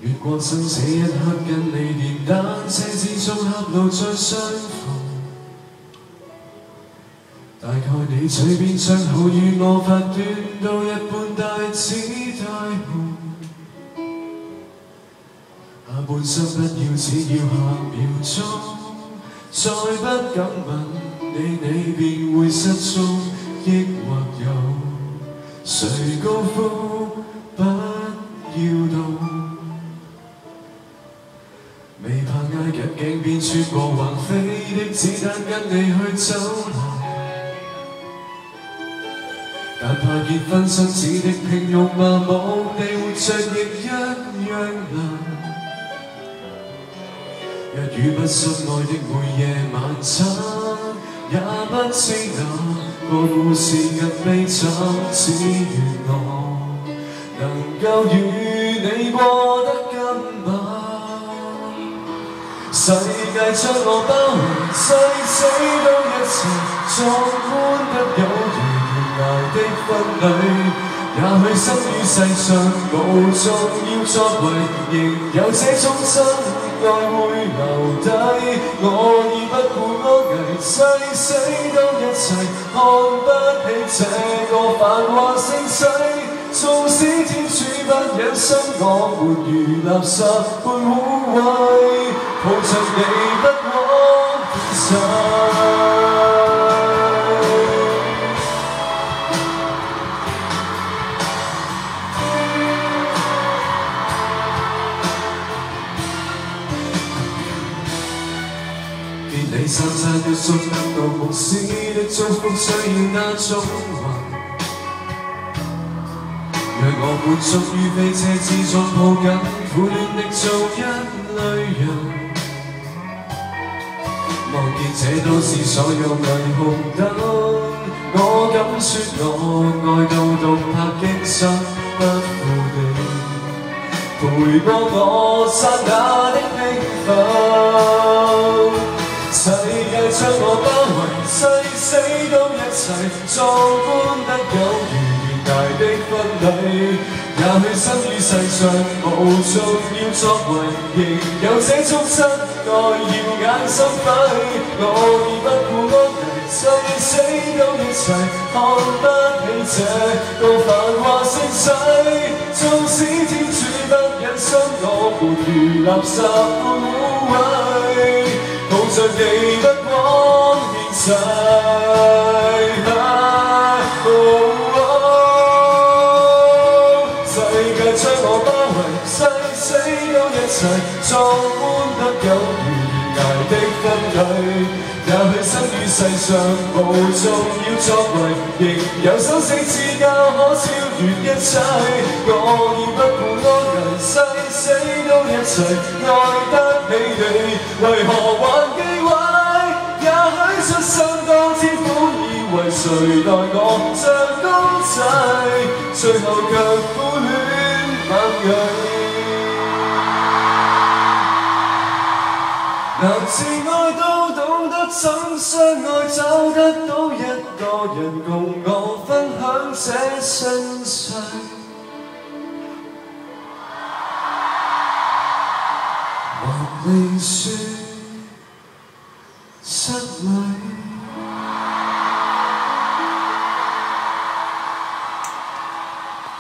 越過生死一刻跟你電單車之中狹路再相逢，大概你嘴邊窗口與我發端都一般大枝大紅，下半生不要只要下秒鐘，再不敢吻你，你便會失蹤，抑或有誰高呼不要動？未怕挨近鏡邊穿過橫飛的子彈跟你去走廊，但怕結婚生子的平庸麻木地活着亦一樣難。若雨不濕愛的每夜晚餐，也不知那個故事更悲慘，只願我能夠與你過得今晚。世界將我包圍，誓死都一齊，壯觀得有如懸崖的婚禮。也許生於世上無重要作為，仍有這種真愛會留低。我已不顧安危，誓死都一齊，看不起這個繁華盛世。縱使天主不忍心我們如垃圾般污穢，抱着你不枉現世。別理山山的sun得到牧師的祝福，需要那種雲。讓我滿足於飛車之中抱緊，苦戀的做一類人。望見這都市所有霓虹燈，我敢說我愛到獨拍驚心不負地，陪過我剎那的興奮。世界將我包圍，誓死都一齊，壯觀得有如懸崖的婚禮。也許生於世上無重要作為，仍有這種真愛耀眼心輝。我已不顧安危，誓死都一齊，看不起這個繁華盛世。縱使天主不忍心我們如垃圾般污穢，抱着你不枉現世。世界將我包圍，誓死都一齊，壯觀得有如懸崖的婚禮。也許生於世上無重要作為，仍有生死之交可超越一切。我已不顧安危，誓死都一齊，愛得起你，為何還忌諱？也許出生當天本以為誰待我像公仔，最後卻苦戀猛鋭。男自愛都懂得怎相愛，找得到一個人共我分享這盛世。或你說